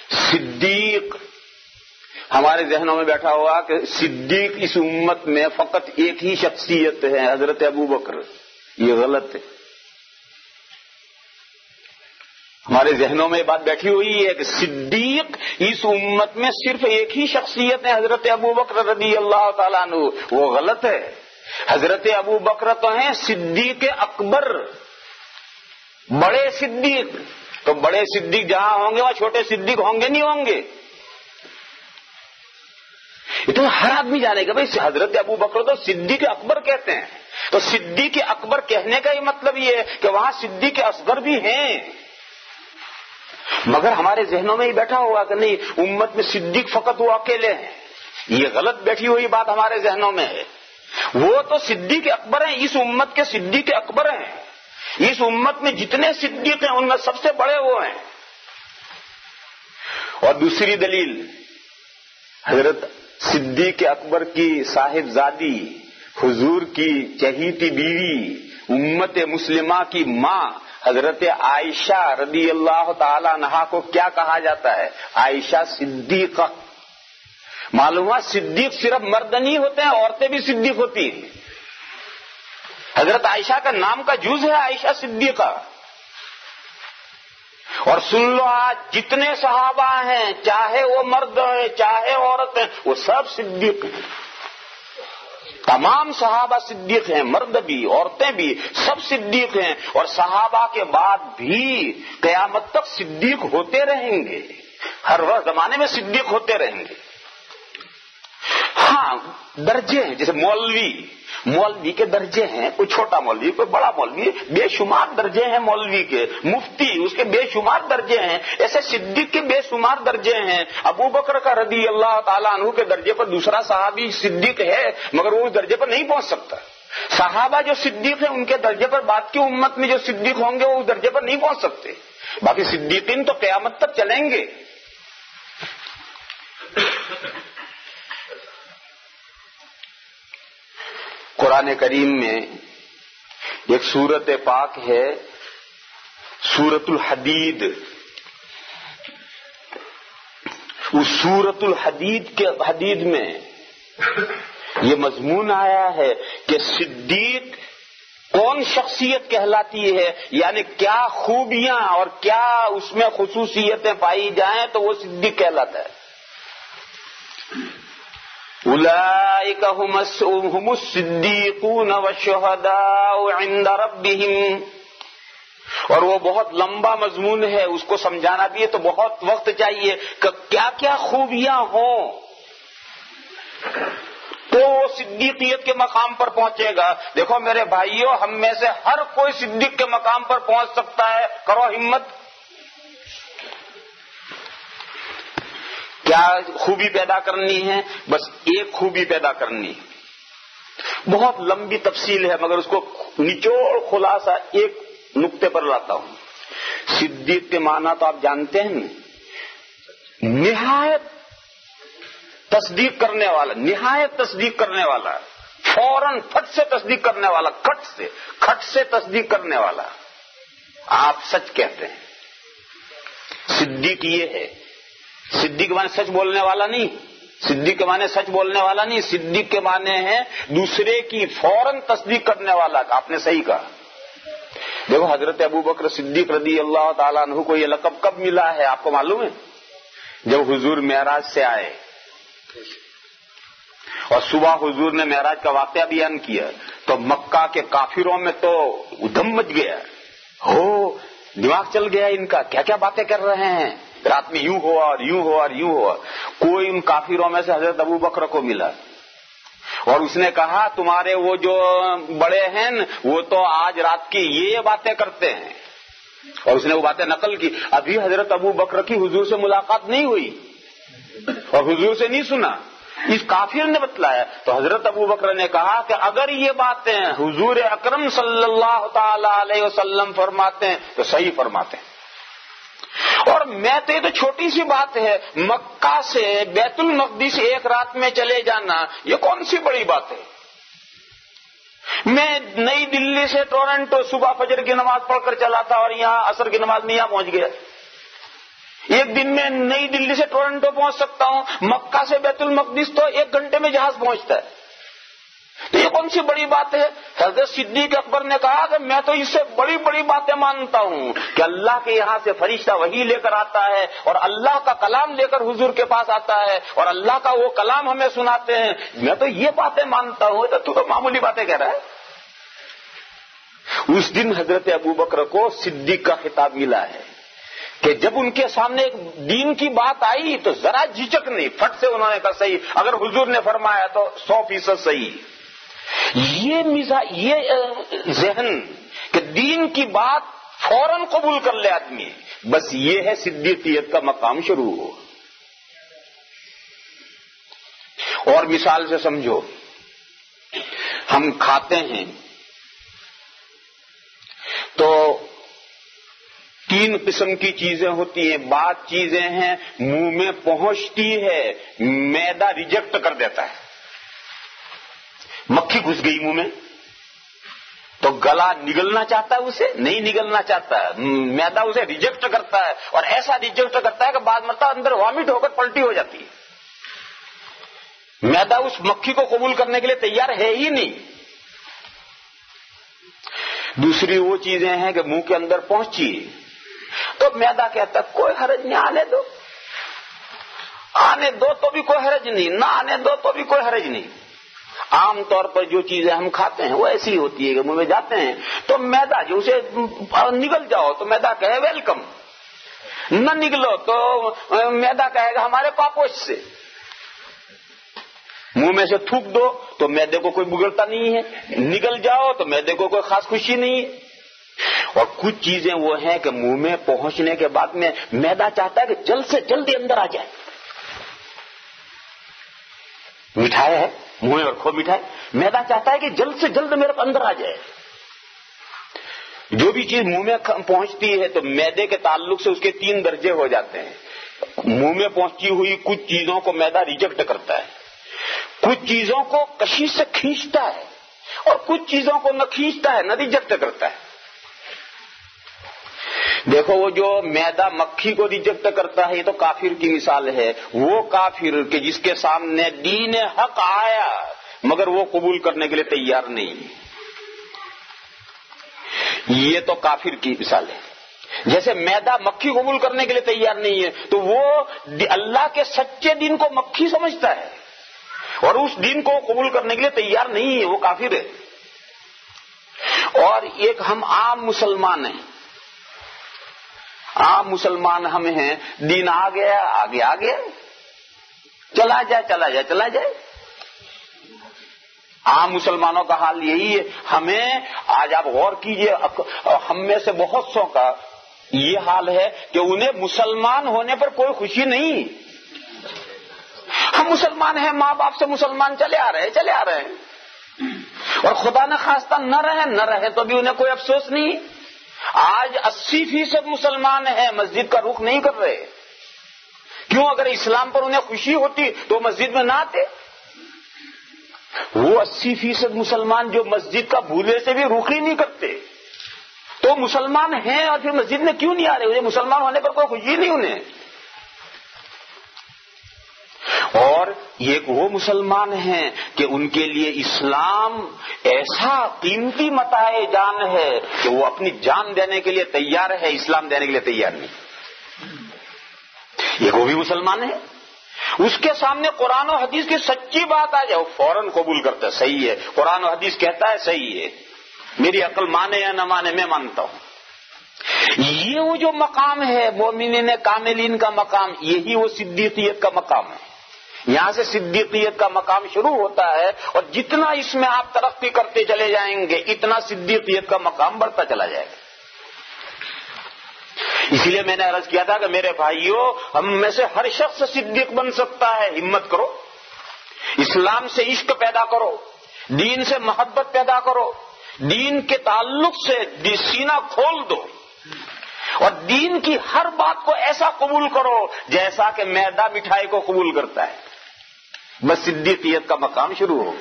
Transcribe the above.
صدیق ہمارے ذہنوں میں بیٹھا ہوا کہ صدیق اس امت میں فقط ایک ہی شخصیت ہے، حضرت ابو بکر. یہ غلط ہے. ہمارے ذہنوں میں یہ بات بیٹھی ہوئی ہے کہ صدیق اس امت میں صرف ایک ہی شخصیت ہے، حضرت ابو بکر رضی اللہ تعالیٰ عنہ. وہ غلط ہے. حضرت ابو بکر تو ہیں صدیق اکبر، بڑے صدیق. تو بڑے صدیق جہاں ہوں گے وہاں چھوٹے صدیق ہوں گے نہیں ہوں گے؟ تو ہر آدمی جانے گا بھائی حضرت ابو بکر تو صدیق اکبر کہتے ہیں. تو صدیق اکبر کہنے کا یہ مطلب یہ ہے کہ وہاں صدیق اصغر بھی ہیں. مگر ہمارے ذہنوں میں ہی بیٹھا ہوا کہ نہیں امت میں صدیق فقط وہ اکیلے ہیں. یہ غلط بیٹھی ہوئی بات ہمارے ذہنوں میں ہے. وہ تو صدیق اکبر ہیں، اس امت کے صدیق اکبر ہیں. اس امت میں جتنے صدیق ہیں ان میں سب سے بڑے وہ ہیں. اور دوسری دلیل، حضرت صدیق اکبر کی صاحبزادی، حضور کی چہیتی بیوی، امت مسلمہ کی ماں حضرت عائشہ رضی اللہ تعالی عنہا کو کیا کہا جاتا ہے؟ عائشہ صدیقہ. معلوم ہوا صدیق صرف مرد نہیں ہوتے ہیں، عورتیں بھی صدیق ہوتی ہیں. حضرت عائشہ کا نام کا جز ہے عائشہ صدیقہ. اور سن لو آج جتنے صحابہ ہیں، چاہے وہ مرد ہیں چاہے عورت ہیں، وہ سب صدیق ہیں. تمام صحابہ صدیق ہیں، مرد بھی عورتیں بھی سب صدیق ہیں. اور صحابہ کے بعد بھی قیامت تک صدیق ہوتے رہیں گے. ہر وقت زمانے میں صدیق ہوتے رہیں گے. ہاں درجے ہیں، جیسے مولوی کے درجے ہیں، کوئی چھوٹا مولوی کوئی بڑا مولوی، بے شمار درجے ہیں مولوی کے. مفتی اس کے بے شمار درجے ہیں. ایسے صدیق کے بے شمار درجے ہیں. ابو بکر کا رضی اللہ تعالیٰ عنہ کے درجے پر دوسرا صحابی صدیق ہے مگر وہ اس درجے پر نہیں پہنچ سکتا. صحابہ جو صدیق ہیں ان کے درجے پر بعد کی امت میں جو صدیق ہوں گے وہ اس درجے پر نہیں پہنچ سکتے. باقی صدیقین تو قیامت تک چلیں گے. قرآن کریم میں ایک سورت پاک ہے سورت الحدید. اس سورت الحدید میں یہ مضمون آیا ہے کہ صدیق کون شخصیت کہلاتی ہے، یعنی کیا خوبیاں اور کیا اس میں خصوصیتیں پائی جائیں تو وہ صدیق کہلاتا ہے. اولئک هم الصدیقون والشہداء عند ربہم. اور وہ بہت لمبا مضمون ہے، اس کو سمجھانا بھی ہے تو بہت وقت چاہیے کہ کیا کیا خوبیاں ہوں تو وہ صدیقیت کے مقام پر پہنچے گا. دیکھو میرے بھائیوں، ہم میں سے ہر کوئی صدیق کے مقام پر پہنچ سکتا ہے. کرو ہمت. کیا خوبی پیدا کرنی ہے؟ بس ایک خوبی پیدا کرنی ہے. بہت لمبی تفصیل ہے مگر اس کو نچوڑ خلاصہ ایک نقطے پر لاتا ہوں. صدیق کے معنی تو آپ جانتے ہیں، نہایت تصدیق کرنے والا، نہایت تصدیق کرنے والا، فوراً فٹ سے تصدیق کرنے والا، کھٹ سے تصدیق کرنے والا. آپ سچ کہتے ہیں. صدیق یہ ہے. صدیق کے معنی سچ بولنے والا نہیں، صدیق کے معنی سچ بولنے والا نہیں، صدیق کے معنی ہے دوسرے کی فوراً تصدیق کرنے والا. آپ نے صحیح کہا. دیکھو حضرت ابو بکر صدیق رضی اللہ تعالیٰ عنہ کو یہ لقب کب ملا ہے آپ کو معلوم ہے؟ جب حضور معراج سے آئے اور صبح حضور نے معراج کا واقعہ بیان کیا تو مکہ کے کافروں میں تو ادھم مچ گیا. ہو دماغ چل گیا ان کا، کیا کیا باتیں کر رہے ہیں، رات میں یوں ہوا اور یوں ہوا اور یوں ہوا. کوئی ان کافروں میں سے حضرت ابو بکر کو ملا اور اس نے کہا تمہارے وہ جو بڑے ہیں وہ تو آج رات کی یہ باتیں کرتے ہیں. اور اس نے وہ باتیں نقل کی. ابھی حضرت ابو بکر کی حضور سے ملاقات نہیں ہوئی اور حضور سے نہیں سنا، اس کافر نے بتلایا. تو حضرت ابو بکر نے کہا کہ اگر یہ باتیں حضور اکرم صلی اللہ تعالی علیہ وسلم فرماتے ہیں تو صحیح فرماتے ہیں. اور میں تو یہ تو چھوٹی سی بات ہے، مکہ سے بیت المقدس ایک رات میں چلے جانا یہ کون سی بڑی بات ہے. میں نئی دلی سے ٹورنٹو صبح فجر کی نماز پڑھ کر چلا تھا اور یہاں عصر کی نماز میں یہاں پہنچ گیا. ایک دن میں نئی دلی سے ٹورنٹو پہنچ سکتا ہوں، مکہ سے بیت المقدس تو 1 گھنٹے میں جہاز پہنچتا ہے. تو یہ کون سی بڑی بات ہے؟ حضرت صدیق اکبر نے کہا کہ میں تو اس سے بڑی بڑی باتیں مانتا ہوں کہ اللہ کے یہاں سے فرشتہ وحی لے کر آتا ہے اور اللہ کا کلام لے کر حضور کے پاس آتا ہے اور اللہ کا وہ کلام ہمیں سناتے ہیں. میں تو یہ باتیں مانتا ہوں. تو معمولی باتیں کہہ رہا ہے. اس دن حضرت ابوبکر کو صدیق کا خطاب ملا ہے کہ جب ان کے سامنے ایک دین کی بات آئی تو ذرا جھجک نہیں، فٹ سے انہوں نے کہا صحیح، اگر حضور نے فرمایا تو 100% صحیح. یہ ذہن کہ دین کی بات فوراً قبول کر لے آدمی، بس یہ ہے صدیقیت کا مقام شروع ہو. اور مثال سے سمجھو، ہم کھاتے ہیں تو 3 قسم کی چیزیں ہوتی ہیں. بعض چیزیں ہیں منہ میں پہنچتی ہے، معدہ ریجیکٹ کر دیتا ہے. مکھی گھس گئی منہ میں تو گلا نگلنا چاہتا ہے، اسے نہیں نگلنا چاہتا ہے، معدہ اسے ریجیکٹ کرتا ہے اور ایسا ریجیکٹ کرتا ہے کہ بعض مرتبہ اندر وامٹ ہو کر پلٹی ہو جاتی ہے. معدہ اس مکھی کو قبول کرنے کے لیے تیار ہے ہی نہیں. دوسری وہ چیزیں ہیں کہ منہ کے اندر پہنچی تو معدہ کہتا ہے کوئی حرج نہیں، آنے دو تو بھی کوئی حرج نہیں، نہ آنے دو تو بھی کوئی حرج نہیں. عام طور پر جو چیزیں ہم کھاتے ہیں وہ ایسی ہوتی ہے کہ منہ میں جاتے ہیں تو معدہ جو اسے نگل جاؤ تو معدہ کہے ویلکم، نہ نگلو تو معدہ کہے گا ہمارے پاپوش سے. منہ میں سے تھوک دو تو معدے کو کوئی بگڑتا نہیں ہے، نگل جاؤ تو معدے کو کوئی خاص خوشی نہیں ہے. اور کچھ چیزیں وہ ہیں کہ منہ میں پہنچنے کے بعد میں معدہ چاہتا ہے کہ جلد سے جلد اندر آ جائے. مٹھائی ہے منہ میں اور خوب مٹھائی، معدہ چاہتا ہے کہ جلد سے جلد میرے اندر آ جائے. جو بھی چیز منہ میں پہنچتی ہے تو معدے کے تعلق سے اس کے 3 درجے ہو جاتے ہیں. منہ میں پہنچی ہوئی کچھ چیزوں کو معدہ ریجیکٹ کرتا ہے، کچھ چیزوں کو کشش سے کھینچتا ہے اور کچھ چیزوں کو نہ کھینچتا ہے نہ ریجیکٹ کرتا ہے. دیکھو وہ جو معدہ مکھی کو ریجیکٹ کرتا ہے یہ تو کافر کی مثال ہے. وہ کافر کہ جس کے سامنے دین حق آیا مگر وہ قبول کرنے کے لیے تیار نہیں، یہ تو کافر کی مثال ہے. جیسے معدہ مکھی قبول کرنے کے لیے تیار نہیں ہے تو وہ اللہ کے سچے دین کو مکھی سمجھتا ہے اور اس دین کو قبول کرنے کے لیے تیار نہیں ہے، وہ کافر ہے. اور ایک ہم عام مسلمان ہیں، عام مسلمان ہم ہیں، دین آ گیا آگے آگے چلا جائے چلا جائے چلا جائے. عام مسلمانوں کا حال یہی ہے. ہمیں آج آپ غور کیجئے، ہم میں سے بہت سو کا یہ حال ہے کہ انہیں مسلمان ہونے پر کوئی خوشی نہیں. ہم مسلمان ہیں، ماں باپ سے مسلمان چلے آ رہے ہیں اور خدا نہ خواستہ نہ رہے تو بھی انہیں کوئی افسوس نہیں. آج 80% مسلمان ہیں مسجد کا رخ نہیں کر رہے. کیوں؟ اگر اسلام پر انہیں خوشی ہوتی تو مسجد میں نہ آتے. وہ 80% مسلمان جو مسجد کا بھولے سے بھی رخ ہی نہیں کرتے تو مسلمان ہیں اور پھر مسجد میں کیوں نہیں آ رہے؟ انہیں مسلمان ہونے پر کوئی خوشی نہیں انہیں. اور ایک وہ مسلمان ہیں کہ ان کے لیے اسلام ایسا قیمتی متاع جان ہے کہ وہ اپنی جان دینے کے لیے تیار ہے، اسلام دینے کے لیے تیار نہیں. یہ وہ بھی مسلمان ہے، اس کے سامنے قرآن و حدیث کی سچی بات آ جائے وہ فوراً قبول کرتا ہے. صحیح ہے، قرآن و حدیث کہتا ہے صحیح ہے، میری عقل مانے یا نہ مانے میں مانتا ہوں. یہ وہ جو مقام ہے مومنین کاملین کا مقام، یہی وہ صدیقیت کا مقام ہے. یہاں سے صدیقیت کا مقام شروع ہوتا ہے اور جتنا اس میں آپ ترقی کرتے چلے جائیں گے اتنا صدیقیت کا مقام بڑھتا چلا جائے گا. اسی لیے میں نے عرض کیا تھا کہ میرے بھائیوں، ہم میں سے ہر شخص صدیق بن سکتا ہے. ہمت کرو، اسلام سے عشق پیدا کرو، دین سے محبت پیدا کرو، دین کے تعلق سے سینہ کھول دو اور دین کی ہر بات کو ایسا قبول کرو جیسا کہ معدہ مٹھائی کو قبول کرتا ہے. بس صدیقیت کا مقام شروع ہو.